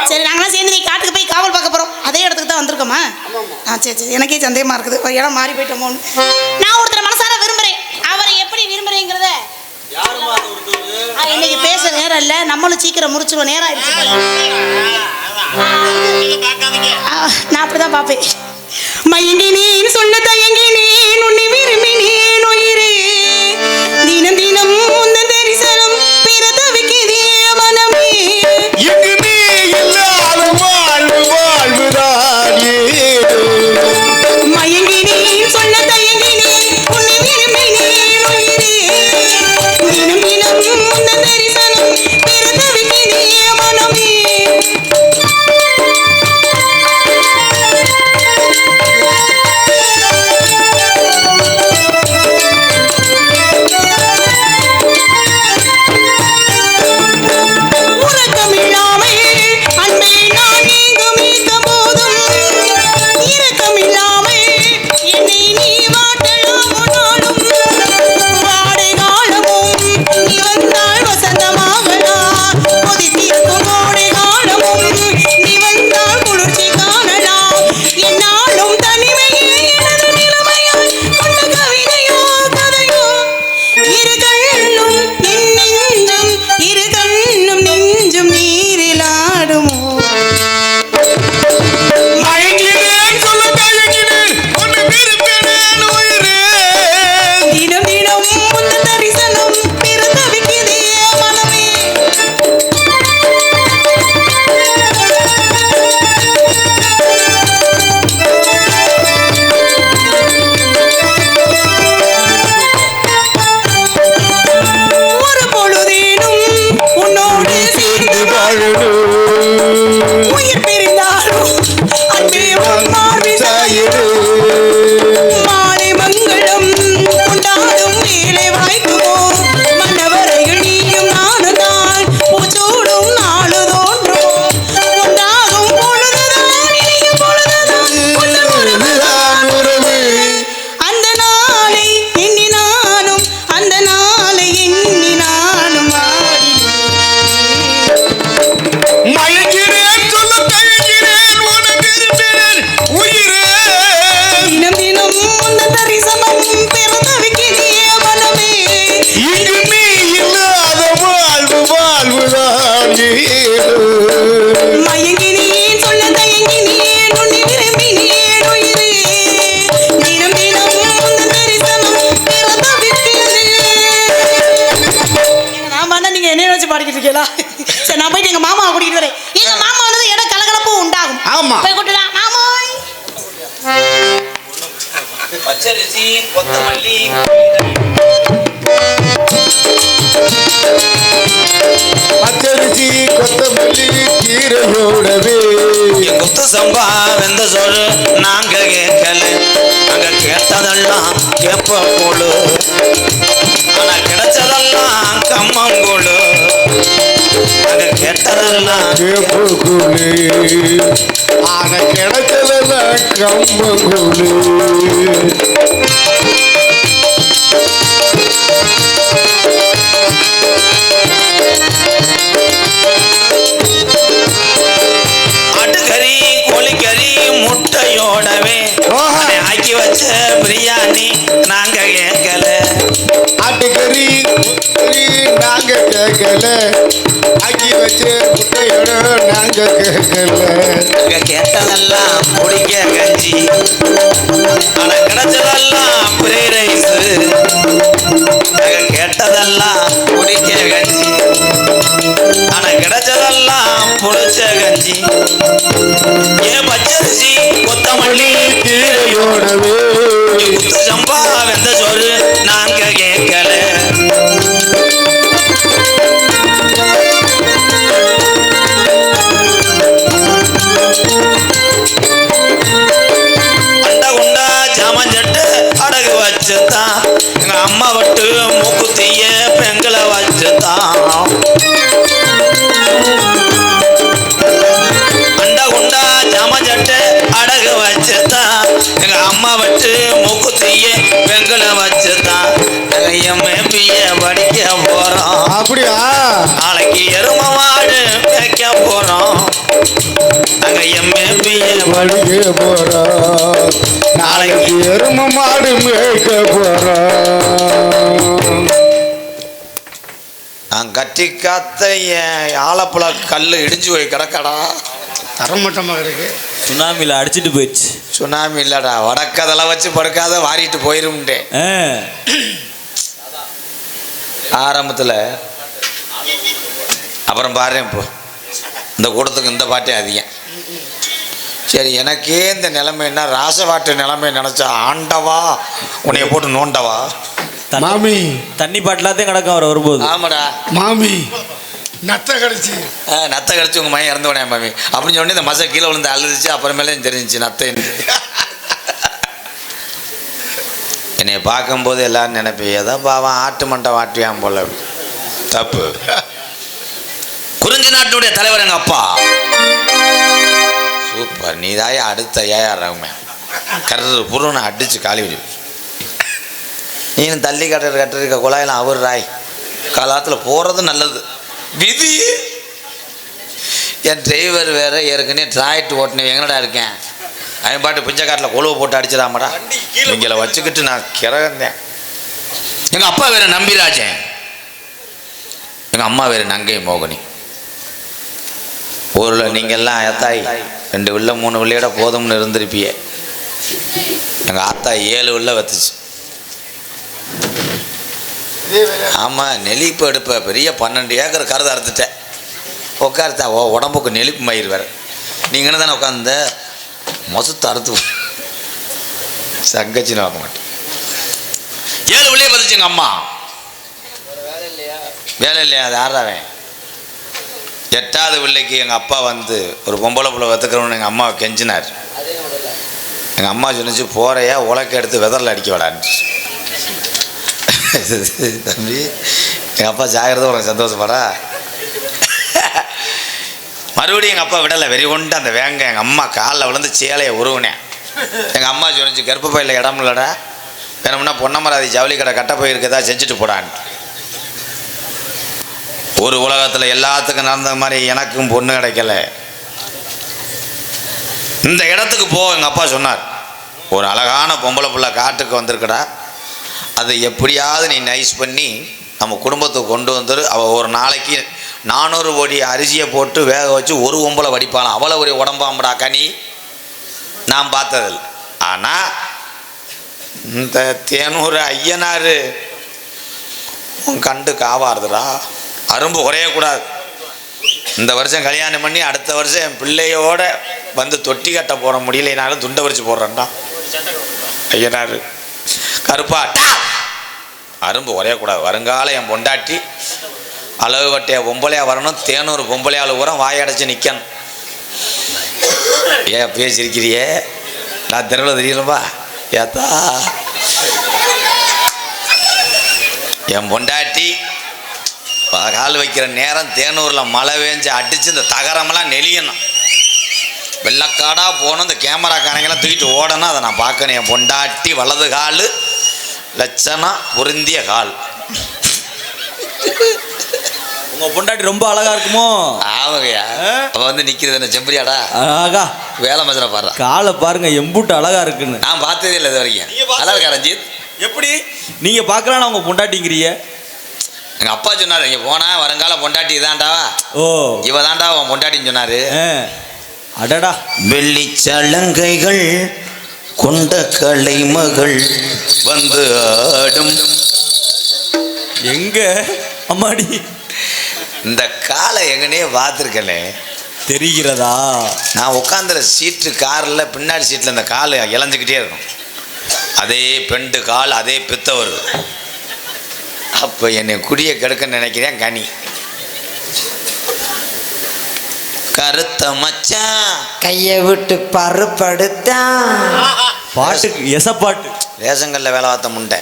சரி, நாங்களாம் சேர்ந்து நீ காட்டுக்கு போய் காவல் பார்க்க போறோம். அதே இடத்துக்கு தான் வந்திருக்கோமா? சரி சரி, எனக்கே சந்தேகமா இருக்குது, ஒரு இடம் மாறி போயிட்டோமோன்னு. நான் ஒருத்தரை மனசார விரும்புறேன். அவரை எப்படி விரும்புறேங்கிறத இன்னைக்கு பேச நேரம் இல்லை, நம்மளும் சீக்கிரம் முடிச்சுருவோம், நேரம் ஆயிடுச்சு. நான் அப்படிதான் பார்ப்பேன். மயங்கினேன் சொன்ன தயங்கினேன் உன்னை விரும்பினேன் உயிரே, தினம் தினம் உந்த தரிசனம் பிற தவிக்கிறே மனமே. எங்குமே இல்லாத வாழ்வு வாழ்வுதான் ஏதோ. மயங்கினேன் சொல்ல தயங்கினேன் உன்னை விரும்பினேன் உயிரே, தினம் தினம் உந்த தரிசனம் பிற தவிக்கிறே மனமே. சரி, நான் போயிட்டு எங்க மாமாவை கூட்டிட்டு வரேன். எங்க மாமா வந்து இடம் கலகலப்பும் உண்டாகும். ஆமா, போய் கூட்டலாம் மாமோய். பச்சரிசி கொத்தமல்லி பச்சரிசி கொத்தமல்லி கீரையோடவே குத்து சம்பா வெந்த சோறு நாங்க கேட்கல, நாங்க கேட்டதெல்லாம் கேப்ப போடு, ஆனா கிடைச்சதெல்லாம் கம்மங்கூழு, நாங்க கேட்டதெல்லாம் கேப்பக்கூழு, ஆனா கிடைச்சதெல்லாம் கம்மங்கூழு. ஆட்டுக்கறி கோழிக்கறி முட்டையோடவே ஆக்கி வச்ச பிரியாணி நாங்க கேட்கல, ஆட்டுக்கறி நாங்க கேட்கல, ஆக்கி வச்ச முட்டையோட நாங்க கேட்கல, நாங்க கேட்டதெல்லாம் குடிக்க கஞ்சி, ஆனா கிடைச்சதெல்லாம் ஃப்ரை ரைஸ், நாங்க கேட்டதெல்லாம் குடிக்க கஞ்சி, ஆனா கிடைச்சதெல்லாம் புளிச்ச கஞ்சி. ஏன் பச்சரிசி கொத்தமல்லி கீரையோடவே குத்து சம்பா வெந்த சோறு நாங்க கேட்கல, அண்ட குண்டா சாமஞ்சட்டு அடகு வச்சுதான் எங்க அம்மா வட்டு மூக்குத்திய பெண்களை வச்சுதான், அண்ட குண்டா சாமஞ்சட்டு அடகு வச்சுதான் எங்க அம்மா வட்டு மூக்குத்திய பெண்களை வச்சுதான், எம்ஏபிய படிக்க போறோம். அப்படியா? நாளைக்கு எரும மாடு போறோம் நாங்க எம்ஏபிஏ படிக்க போறோம் நாளைக்கு எரும மாடு மேய்க்க போறோம். நான் கட்டி காத்த என் ஆலப்புழா கல் இடிஞ்சு போய் கிடக்கடா. தரமட்டமாக இருக்கு. சுனாமியில் அடிச்சிட்டு போயிடுச்சு. சுனாமி இல்லடா, வடக்கதெல்லாம் வச்சு படுக்காத வாரிட்டு போயிரும்ட்டேன். ஆரம்பத்தில் அப்புறம் பாரு இப்போ இந்த கூட்டத்துக்கு இந்த பாட்டே அதிகம். சரி, எனக்கே இந்த நிலைமைன்னா ராசவாட்டு நிலைமை நினச்சா ஆண்டவா உன்னைய போட்டு நோண்டவா. மாமி தண்ணி பாட்டிலாத்தையும் கிடக்கும் அவர் வரும்போது. ஆமாடா மாமி நத்த கடிச்சு நத்தை கடிச்சு உங்கள் மையம் இறந்து போனேன் மாமி அப்படின்னு சொன்னி இந்த மசை கீழே விழுந்து அழுதுச்சு. அப்புறமேலே தெரிஞ்சிச்சு நத்தைன்னு. என்னை பார்க்கும்போது எல்லாரும் நினைப்பேன் ஏதோ பாவம் ஆட்டு மண்டை வாட்டுவான் போல. தப்பு. குறிஞ்சி நாட்டினுடைய தலைவர் எங்கள் அப்பா. சூப்பர், நீ தாயா அடுத்த ஏஆர் ரகுமான். கர்ரு புருவனை அடிச்சு காலி விடு. நீனும் தள்ளி கட்டுறக்க குழாயெல்லாம் அவர் ராய் காலத்தில் போகிறது நல்லது. விதி. என் டிரைவர் வேற ஏற்கனவே டிராய்ட்டு ஓட்டினேன் எங்கடா இருக்கேன். அவன் பாட்டு பிஞ்சக்காட்டில் கொழுவை போட்டு அடிச்சிடாமடா. இங்கே வச்சுக்கிட்டு நான் கிறந்தேன். எங்கள் அப்பா வேறு நம்பிராஜன், எங்கள் அம்மா வேறு நங்கை மோகினி. ஊரில் நீங்கள்லாம் ஏத்தாய் 2 வில்ல 3 வில்லையோட போதும்னு இருந்திருப்பியே. எங்கள் ஆத்தா 7 வில்ல வத்துச்சு. ஆமாம், நெளிப்பு எடுப்ப பெரிய 12 ஏக்கர் கருது அறுத்துட்டேன். உட்காருத்தா உடம்புக்கு நெளிப்பு மயிர் வேறு. நீங்கள் என்ன தானே உட்காந்து மொசத்தை அறுத்து சங்கச்சின்னு பார்க்க மாட்டேன். 7 வில்லையே பார்த்துச்சு எங்கள் அம்மா. வேலை இல்லையா, அது ஆறாவேன். 8வது பிள்ளைக்கு எங்கள் அப்பா வந்து ஒரு பொம்பளை பிள்ளை வத்துக்கிறவனு எங்கள் அம்மாவை கெஞ்சினார். எங்கள் அம்மா சொன்னிச்சு போறையா உலக்க எடுத்து வெதரில் அடிக்க விடான்னு. தம்பி எங்கள் அப்பா ஜாகிரதை உனக்கு சந்தோஷப்படா. மறுபடியும் எங்கள் அப்பா விடலை, வெறி கொண்டு அந்த வேங்க எங்கள் அம்மா காலில் விழுந்து சேலையை உருவினேன். எங்கள் அம்மா சொன்னிச்சு கர்ப்பப்பையில் இடம் இல்லைடா, வேணும்னா பொன்னமராதி ஜவுளி கடை கட்ட போயிருக்கதா செஞ்சுட்டு போடான்னு. ஒரு உலகத்தில் எல்லாத்துக்கும் நடந்த மாதிரி எனக்கும் பொண்ணு கிடைக்கல. இந்த இடத்துக்கு போ எங்கள் அப்பா சொன்னார், ஒரு அழகான பொம்பளை பிள்ளை காட்டுக்கு வந்திருக்கடா, அதை எப்படியாவது நீ நைஸ் பண்ணி நம்ம குடும்பத்துக்கு கொண்டு வந்துரு. அவள் ஒரு நாளைக்கு 400 கோடி அரிசியை போட்டு வேக வச்சு ஒரு பொம்பளை வடிப்பாளாம். அவ்வளோ ஒரு உடம்பாம்படா கனி. நான் பார்த்ததில்லை. ஆனால் இந்த தேனூர் ஐயனார் கண்டு காவாருதுடா. அரும்பு குறையக்கூடாது. இந்த வருஷம் கல்யாணம் பண்ணி அடுத்த வருஷம் என் பிள்ளையோட வந்து தொட்டி கட்ட போட முடியலைனாலும் துண்டை வரிச்சு போடுறேன்டா. ஐயனாரு கருப்பாட்டா அரும்பு குறையக்கூடாது. வருங்கால என் பொண்டாட்டி அளவு வட்டையா பொம்பளையாக வரணும். தேனூர் பொம்பளையால் ஊரம் வாயடைச்சு நிற்கணும். ஏன் பேசியிருக்கிறியே, நான் தெருவில் தெரியலப்பா ஏத்தா. என் பொண்டாட்டி கால் வைக்கிற நேரம் தேனூரில் மழை வேஞ்சு அடித்து இந்த தகரமெல்லாம் நெளியணும். வெள்ளக்காடாக போகணும். இந்த கேமராக்காரங்கெல்லாம் தூக்கிட்டு ஓடணும். அதை நான் பார்க்கணும். என் பொண்டாட்டி வலது கால் லட்சணம் பொருந்திய கால். உங்க பொண்டாட்டி ரொம்ப அழகா இருக்குமோ? ஆமாங்கய்யா. அவன் வந்து நிற்கிறது என்ன செம்பரியாடா அழகா வேலை மதுரை பாடுறா. காலை பாருங்க எம்பூட்டு அழகா இருக்குன்னு. நான் பார்த்ததே இல்லை இது வரைக்கும். நல்லா இருக்கா ரஞ்சித்? எப்படி நீங்க பார்க்கலாம் உங்க பொண்டாட்டிங்கிறீங்க? எங்கள் அப்பா சொன்னார், இங்கே போனால் வருங்கால பொண்டாட்டி இதாண்டா. ஓ இவ தாண்டா அவன் பொண்டாட்டின்னு சொன்னார். அடடா. வெள்ளி சலங்கைகள் கொண்ட கலை மகள் வந்து ஆடும். எங்க அம்மாடி இந்த காலை எங்கனே பார்த்துருக்கேனே தெரிகிறதா? நான் உட்காந்துற சீட்டு காரில் பின்னாடி சீட்டில் இந்த கால் இழந்துக்கிட்டே இருக்கும். அதே பெண்டு கால், அதே பித்த வருது. அப்போ என்னை குடியை கெடுக்க நினைக்கிறேன் கனி. கருத்த மச்சான் கையை விட்டு பருப்படுத்தான். பாட்டுக்கு எசப்பாட்டு. ரேஷங்கல்ல வேலை பார்த்த முண்டை.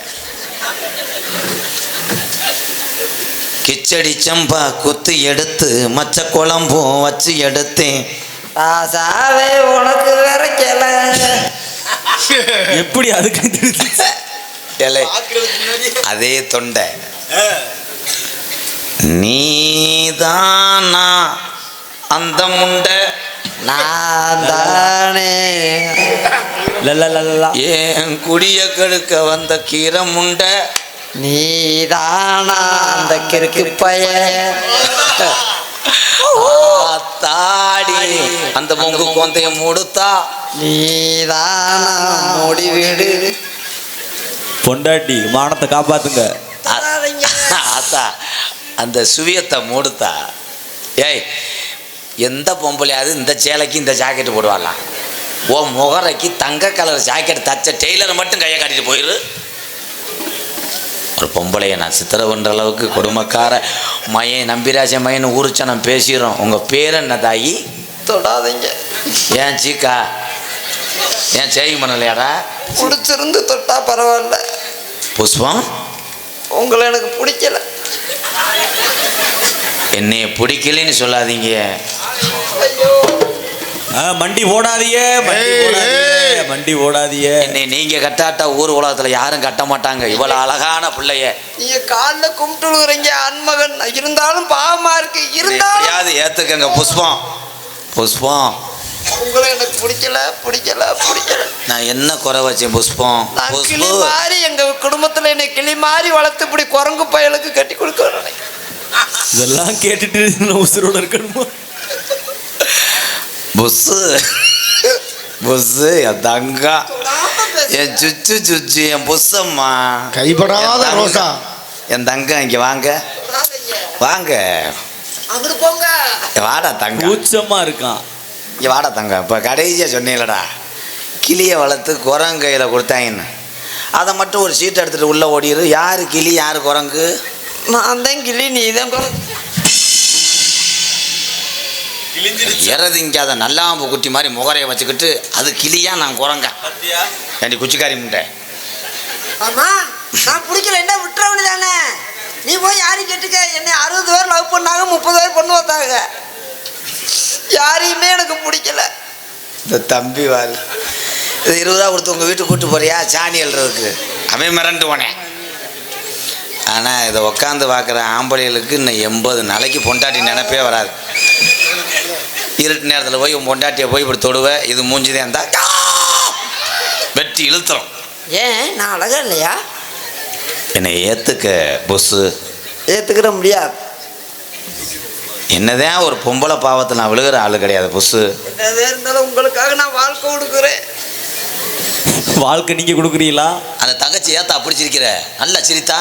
கிச்சடி சம்பா குத்து எடுத்து மச்ச குழம்பும் வச்சு எடுத்தேன். ராசாவே உனக்கு வரைக்கல. எப்படி அதுக்கு அதே தொண்டை. நீதானா அந்த முண்டை நான் தானே லல்லலல்லா. ஏன் குடிய கெடுக்க வந்த கீரை முண்டை நீதானா அந்த கிறுக்கு பைய தாடி அந்த பொங்கு கொந்தைய முடுத்தா நீதானா முடிவிடு பொண்டாட்டி மானத்தை காப்பாத்துங்க. அத்தா அந்த சுவியத்தை மூடுத்தா. ஏய் எந்த பொம்பளையாவது இந்த சேலைக்கு இந்த ஜாக்கெட்டு போடுவாளாம்? ஓ முகரைக்கு தங்க கலர் ஜாக்கெட் தச்ச டெய்லரை மட்டும் கையை காட்டிட்டு போயிரு. ஒரு பொம்பளையை நான் சித்திரை பண்ணுற அளவுக்கு கொடுமைக்கார மயன் நம்பிராஜ மயன் ஊருச்சனம் பேசிடுறோம். உங்கள் பேர் என்ன தாயி? தொடாதீங்க. ஏன் சீக்கா ஏன் சேவி பண்ணலையாடா? பிடிச்சிருந்து தொட்டா பரவாயில்ல. புஷ்பம் உங்களை எனக்கு பிடிக்கல. என்னைய பிடிக்கலன்னு சொல்லாதீங்க. மண்டி ஓடாதீங்க, மண்டி ஏய், ஓடாதீங்க, ஏய். மண்டி ஓடாதீங்க. என்னை நீங்க கட்டாட்டா ஊர் உலகத்துல யாரும் கட்ட மாட்டாங்க. இவ்வளவு அழகான பிள்ளைய நீங்க காலில் கும்பிட்டு விழுகிறீங்க அன்மகன். இருந்தாலும் பாவமா இருக்கு. இருந்தாலும் எப்படியாவது ஏத்துக்கங்க. புஷ்பம் புஷ்பம் உங்களை எனக்கு பிடிக்கல பிடிக்கல பிடிக்கல. நான் என்ன குறை வச்சேன் புஷ்பம்? நான் கிளி புஷ்பு மாதிரி எங்க குடும்பத்துல என்னை கிளி மாதிரி வளர்த்து இப்படி குரங்கு பயலுக்கு கட்டி கொடுக்க. இதெல்லாம் கேட்டுட்டு நான் உசுரோட இருக்கணுமா? புஸ்ஸு புஸ்ஸு என் தங்கா என் சுச்சு சுச்சு என் புஷ்சம்மா கைப்படாத ரோசா. என் தங்கம் இங்க வாங்க வாங்க அங்கிட்டு போங்க. வாடா தங்க கூச்சமா இருக்கான். இங்க வாடா தங்க. இப்போ கடைசியாக சொன்னீங்களடா கிளியை வளர்த்து குரங்கு கையில் கொடுத்தாங்கன்னு. அதை மட்டும் ஒரு சீட் எடுத்துகிட்டு உள்ளே ஓடிடு. யார் கிளி யார் குரங்கு? நான் தான் கிளி நீ தான் இறதிங்காத நல்லாம்பு குட்டி மாதிரி முகரையை வச்சுக்கிட்டு அது கிளியா நான் குரங்க? ஏண்டி குச்சிக்காரி முண்டை. ஆமா நான் பிடிக்கல. என்ன விட்டுறவனு தானே நீ போய் யாரையும் கேட்டுக்க. என்னை 60 பேர் லவ் பண்ணாங்க, 30 பேர் பொண்ணு பார்த்தாங்க. யாரையுமே எனக்கு பிடிக்கல. இந்த தம்பி வாழ் இது 20 ரூபா கொடுத்து உங்கள் வீட்டுக்கு கூப்பிட்டு போறியா சாணி எழுறதுக்கு? அவன் மிரண்டு போனேன். ஆனால் இதை உட்காந்து பார்க்குற ஆம்பளைகளுக்கு இன்னும் 80 நாளைக்கு பொண்டாட்டி நினைப்பே வராது. இருட்டு நேரத்தில் போய் உன் பொண்டாட்டியை போய் இப்படி தொடுவேன். இது மூஞ்சிதான் இருந்தால் வெட்டி இழுத்துறோம். ஏன் நான் அழகா இல்லையா? என்னை ஏற்றுக்க பொஸ்ஸு. ஏற்றுக்கிற முடியாது. என்னதான் ஒரு பொம்பளை பாவத்தை நான் விழுகிற ஆளு கிடையாது பொஸ்ஸு. என்னதே இருந்தாலும் உங்களுக்காக நான் வாழ்க்கை கொடுக்குறேன். வாழ்க்கை நீங்க கொடுக்குறீங்களா? அந்த தங்கச்சி ஏற்ற அப்படி சிரிக்கிற நல்லா சிரித்தா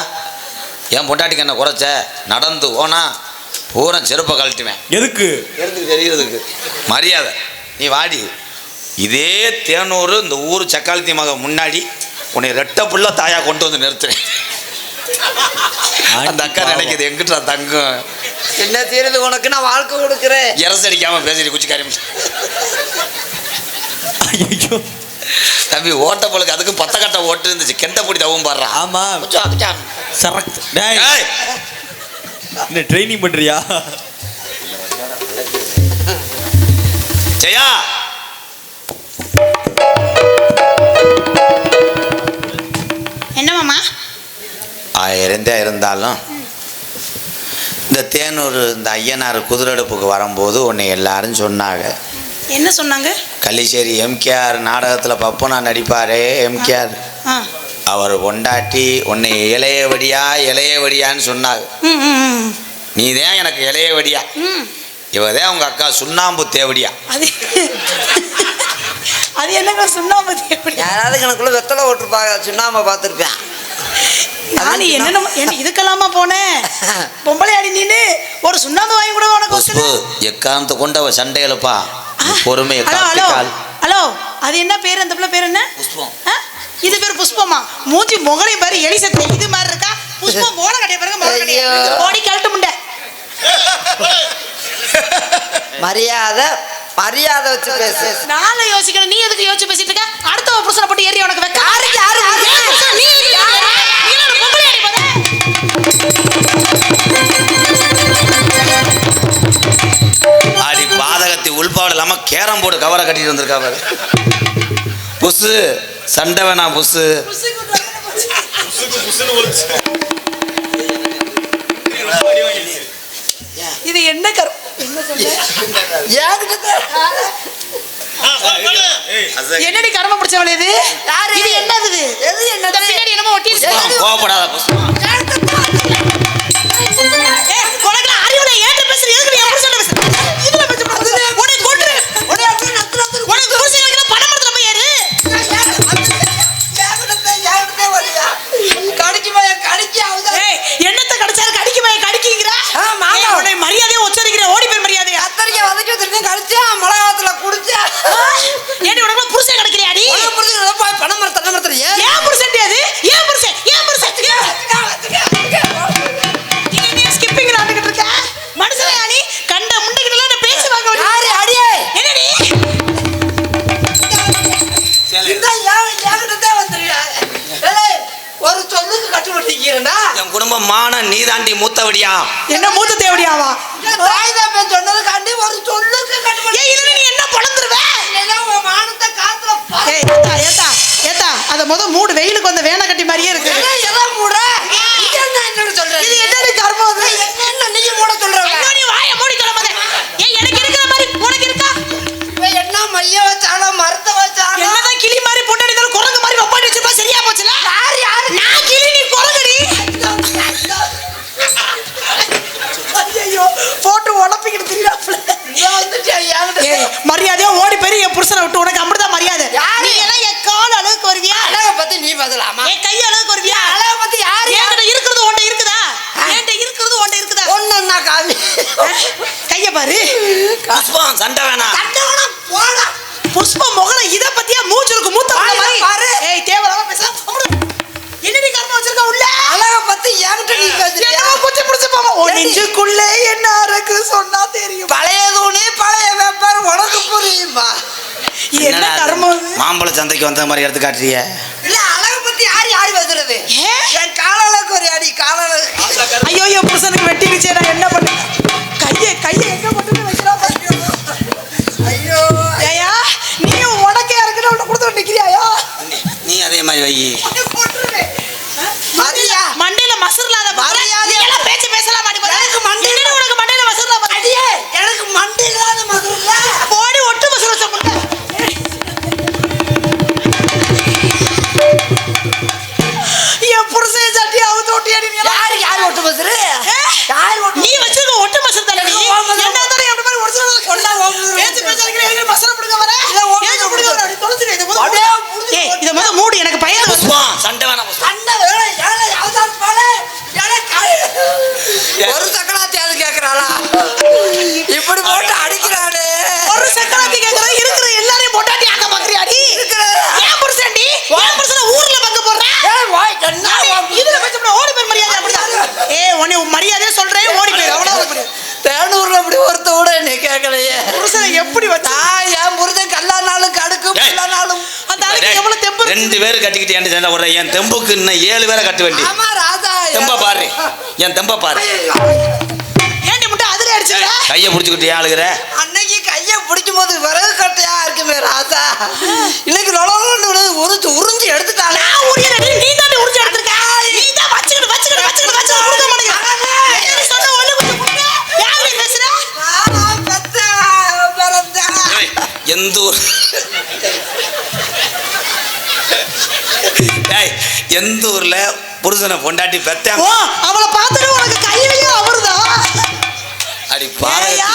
என் பொண்டாட்டிக்கு என்ன குறைச்ச? நடந்து ஓனா பூரா செருப்பை கழட்டுவேன். எதுக்கு? தெரியறதுக்கு மரியாதை. நீ வாடி. இதே தேனூர் இந்த ஊர் சக்காலத்தி மக முன்னாடி உன்னை ரெட்ட புள்ள தாயா கொண்டு வந்து நிறுத்துறேன். அந்த அக்கா நினைக்கிது எங்கிட்ட தங்கம் என்ன தீருது உனக்கு? நான் வாழ்க்கை கொடுக்குறேன். இரசு அடிக்காம பேசிட்டு குச்சிக்காரி. ஐயோ தம்பி ஓட்ட போலுக்கு அதுக்கு 10 கட்ட ஓட்டு இருந்துச்சு. கெண்ட பிடி தவும் பாடுறான். ஆமா சரக்கு. டேய் என்ன ட்ரைனிங் பண்றியா? ஜெயா என்ன மாமா? 1000 இருந்தாலும் இந்த தேனூர் இந்த ஐயனார் குதிரெடுப்புக்கு வரும்போது உன்னை எல்லாரும் சொன்னாங்க. என்ன சொன்னாங்க? கள்ளிச்சேரி எம்கேஆர் நாடகத்தில் பப்புனா நடிப்பாரே எம்கேஆர், ஆ அவர் பொண்டாட்டி உன்னை இளையவடியான்னு சொன்னாங்க. ம் ம் ம் நீ தான் எனக்கு இளையவடியா, ம் இவதே உங்க அக்கா சுண்ணாம்பு தேவடியா. அது அது என்னங்க சுண்ணாம்பு எப்படி? யாராவது எனக்குள்ள வெத்தலை ஓட்டுருப்பாங்க, சுண்ணாம பார்த்துருப்பேன். நான் என்ன இதுக்கெல்லாமா போனேன்? பொம்பளை அடி நீனு ஒரு சுண்ணாம்பு வாங்கி கூட உனக்கு புஷ்பு எக்காரணத்தை கொண்டு அவ சண்டை எழுப்பா. பொறுமையை ஹலோ ஹலோ கால். ஹலோ அது என்ன பேர்? அந்த பிள்ளை பேர் என்ன? புஷ்பம். இது பேர் புஷ்பமா? மூஞ்சி முகலை பாரு எலி சட்டை இது மாதிரி இருக்கா. புஷ்பம் போன கடைய பாருங்க. ஓடி கழட்டு முண்டை. மரியாதை மரியாதை வச்சு பேசு. நாளை யோசிக்கணும். நீ எதுக்கு யோசிச்சு பேசிட்டு இருக்க? அடுத்த புருஷனை போட்டு ஏறி உனக்கு வைக்க யாரு நீ ஒரு பொம்பளை அடி போத. அடி பாதகத்தை உள்பாவல் இல்லாம கேரம் போர்டு கவரை கட்டிட்டு வந்திருக்கா பாரு. புசு சண்டை வேணாம் புசு. இது என்ன கரு என்ன என்கிட்ட என்னடி கர்மம் பிடிச்சவளே இது? யாரு? இது என்னது இது? எது என்னது? இந்த பின்னாடி என்னமோ ஒட்டி இருக்கு. கோவப்படாத புஷ்பம். ஏய், உனக்கு அறிவுல ஏன்ட்ட பேசுற? எதுக்கு நீ அப்படி சொல்ல பேசுற? இதுல பேச கூடாது. உன்னை கொன்று. உனக்கு புருஷன் வைக்கிற பணமரத்துல போய் ஏறு. ஏய், என்னத்த கடிச்சாரு கடிக்குமா கடிக்குங்கற? உன்னை மரியாதையா உச்சரிக்கிற ஓடி போய் மரியாதையா. ஏடி உனக்கு புருஷன் கிடைக்கலையாடி? ஏன் புருஷன் அது? ஏன் புருஷன்? ஏன் புருஷன்? நீ ஸ்கிப்பிங் ஆடிட்டு இருக்க. மனுஷனே நீ கண்ட முண்டைகள நான் பேசி வாங்க என்னடி? ஒரு சொல்லுக்கு கட்டுப்பட்டீங்கன்னா என் குடும்பம் மான நீதாண்டி மூத்தவடியா. என்ன மூத்த தேவடியாவா? தாய் தான் சொன்னதுக்காண்டி ஒரு சொல்லுக்கு கட்டுப்பட்டு ஏய் இதுல நீ என்ன பொளந்துருவ? உன் மானத்தை காத்துல ஏய் ஏத்தா ஏத்தா அத மூடு வெயிலுக்கு வந்த வேணா கட்டி மாதிரியே இருக்கு. எல்லாம் மூட என்ன சொல்றேன்? இது என்னடி கர்மம் அது? என்ன நீ மூட சொல்றவங்க? ஐயோ நீ வாயை மூடி கிளம்பாத. ஏய் எனக்கு இருக்கிற மாதிரி உனக்கு இருக்கா? என்ன மைய வச்சாலும் மரத்த வச்சாலும் என்னதான் கிளி மாதிரி பொண்டாடி இருந்தாலும் குரங்கு மாதிரி ஒப்பாடி வச்சிருப்பா சரியா போச்சுல? யாரு நான் கிளி நீ குரங்குடி. ஐயோ போட்டு உடப்பிக்கிட்டு திரியாப்ல. ஏய் மரியாதையா ஓடி போய் என் புருஷனை விட்டு உனக்கு அப்படிதான் மரியாதை. யாரு? நீ எல்லாம் என் கால் அளவுக்கு வருவியா? அழக பத்தி நீ பதிலாமா? என் கை அளவுக்கு வருவியா? அழக பத்தி யாரு? என்கிட்ட இருக்கிறது உன்கிட்ட இருக்குதா? என்கிட்ட இருக்கிறது உன்கிட்ட இருக்குதா? ஒண்ணுன்னா காமி கைய பாரு. புஷ்பம் சண்டை வேணாம். கண்டவன போடா புஷ்ப முகல இத பத்தியா மூச்சுருக்கு மூத்த வாயில மாதிரி பாரு. ஏய் தேவலாம பேச. என்னடி கர்மம் வச்சிருக்க உள்ள? அழக பத்தி என்கிட்ட நீ பேசுறியா? என்னமோ குச்சி புடிச்சு போமா. ஓ நெஞ்சுக்குள்ளே என்ன இருக்கு சொன்னா தெரியும். பழைய தூணி பழைய வேப்பார் உனக்கு புரியுமா? என்ன கர்மம் இது? மாம்பழ சந்தைக்கு வந்த மாதிரி எடுத்து காட்டுறிய. இல்ல அழக பத்தி யாரு பேசுறது? ஏ? என் காலளவுக்கு ஒரு அடி காலளவுக்கு. ஐயோ என் புருஷனுக்கு வெட்டிடுச்சே நான் என்ன பண்ண? கையை எங்க போட்டு வைக்கிறா பாரு. ஐயோ ஏயா நீ உனக்கே இருக்குன்னு உன்னை கொடுத்து நிக்கிறியாயா? நீ அதே மாதிரி வை. மரியா மண்டையில மசர்லாத மரியாதை. நீ எல்லாம் பேச்சு பேசலாம் மாட்டி போற. எனக்கு மண்டையில- என்னடி உனக்கு மண்டையில மசர்லா பாரு. அடியே எனக்கு மண்டையிலாத மதுரல போடி ஒட்டு மசர் வச்ச முட்டை. என் புருஷன் சட்டி அவுத்து ஓட்டியாடி நீ எல்லாம். யாரு ஒட்டு பசுரு? ஏ? யாரு ஒட்டு நீ வச்சிருக்க ஒட்டு மசர் தானே நீ? ஓ மசர். என்ன தானே அப்படி மாதிரி ஒரிஜினல் கொண்டா பேச்சு பேசறீங்க எங்க மசர் புடுங்க வர? இல்ல, ஓ ஏங்க புடுங்க வர? அப்படி தொலைச்சிரு இது அப்படியே முதல்ல. புடிச்சு ஏய் இத முதல்ல மூடு எனக்கு பையன் வருது. புஷ்பம் சண்டை வேணாம் புஷ்பம். அண்ணா வேலை ஏழை அவதார் பாலே ஏழை ஒரு சக்கராத்தி அது கேக்குறாளா? இப்படி போட்டு அடிக்கிறானே. ஒரு சக்கராத்தி கேக்குறது இருக்கிற எல்லாரையும் பொண்டாட்டி ஆக்க பாக்குறியாடி? ஏன் புருஷன்டி? ஏன் புருஷனை ஊர்ல பங்கு போடுற? ஏய் வாய் என்ன இதுல பேசப்பட ஓடி போய் மரியாதை அப்படிதான். ஏய் உன்னை மரியாதையா சொல்றேன் ஓடி போய் அவ்வளவு. தேனூர்ல அப்படி ஒருத்த கூட நீ கேட்கலையே. புருஷனை எப்படி வச்சா? என் புருஷன் கல்லானாலும் கடுக்கு ஏய். புல்லானாலும் அந்த ஆளுக்கு எவ்வளவு தெம்பு இருக்கு? 2 பேர் கட்டிக்கிட்டு ஏன் சண்டை போடுற? என் தெம்புக்கு இன்னும் 7 பேரை கட்ட வேண்டி. ஆமா ராதா தெம்ப பாரு. என் தெம்ப பாரு. ஏண்டி முட்டை அதுல அடிச்சுற? கையை பிடிச்சிக்கிட்டு ஏன் அழுகுற? அன்னைக்கு கையை பிடிக்கும் போது விறகு கட்டையா இருக்குமே ராதா. இன்னைக்கு லொலோன்னு உறிஞ்சி எடுத்துட்டாளே. நான் உரியறடி நீ தான் உரிஞ்சு எடுத்துக்க. நீ தான் வச்சிட்டு கொடுக்க மாட்டேங்க. என்ன சொன்ன ஒண்ணு கொஞ்சம் கொடுங்க. யார் நீ பேசுற? நான் பெத்த பிறந்தேன். ஏய், எந்த ஊர்? ஏய், எந்த ஊர்ல புருஷனை பொண்டாட்டி பெத்த? ஓ அவளை பார்த்தா உனக்கு கையிலேயே அவர்தான். அடி பாரு. ஏய்யா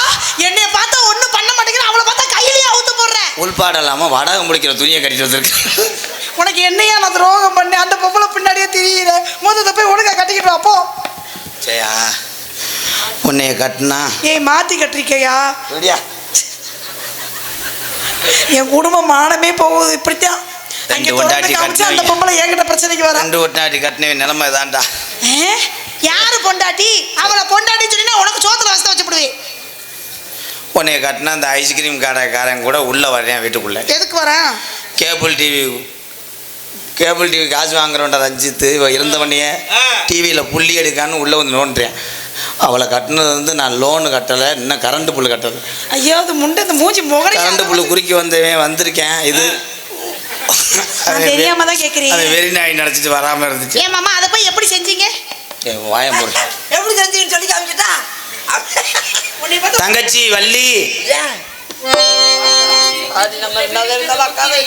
என்னைய பார்த்தா ஒண்ணும் பண்ண மாட்டேங்கிற அவளை பார்த்தா கையிலேயே அவுத்து போடுறேன். உள்பாடு இல்லாம வடகம் முடிக்கிற துணியை கட்டிட்டு வந்திருக்கு. உனக்கு என்னையா நான் துரோகம் பண்ணேன்? அந்த பொம்பளை பின்னாடியே திரியிற. முதல்ல போய் ஒழுங்கா கட்டிக்கிட்டு வா போ. சரியா? உன்னைய கட்டினா ஏய் மாத்தி கட்டிருக்கையா? ரெடியா? என் குடும்பம் மானமே போகுது இப்படித்தான். அங்க ரெண்டு பொண்டாட்டி தொடர்ந்து காமிச்சா அந்த கட்டினவங்க. பொம்பளை என்கிட்ட பிரச்சனைக்கு வர. 2 பொண்டாட்டி கட்டின நிலைமை தான்டா. யாரு பொண்டாட்டி? அவளை பொண்டாட்டி சொன்னா உனக்கு சோத்துல வசத வச்சுடுவே. உன்னைய கட்டினா அந்த ஐஸ்கிரீம் கடைக்காரன் கூட உள்ள வர்றேன் வீட்டுக்குள்ள. எதுக்கு வரேன்? கேபிள் டிவி காசு வாங்குறோண்டா ரஞ்சித்து இருந்தவனையே டிவியில் புள்ளி எடுக்கான்னு உள்ளே வந்து நோண்டுறேன். அவளை கட்டினது வந்து நான் லோனு கட்டலை, இன்னும் கரண்ட் புல்லு கட்டலை. ஐயோ அது முண்டை இந்த மூஞ்சி முகரை கரண்ட் புல்லு குறுக்கி வந்திருக்கேன். இது தெரியாம தான் கேட்குறீங்க. அது வெறி நாய் நினச்சிட்டு வராமல் இருந்துச்சு. ஏன் மாமா அதை போய் எப்படி செஞ்சீங்க? வாயம் போடு. எப்படி செஞ்சுன்னு சொல்லி காமிச்சிட்டா உன்னை பார்த்து தங்கச்சி வள்ளி அது நம்ம என்னதான் இருந்தாலும் அக்காவை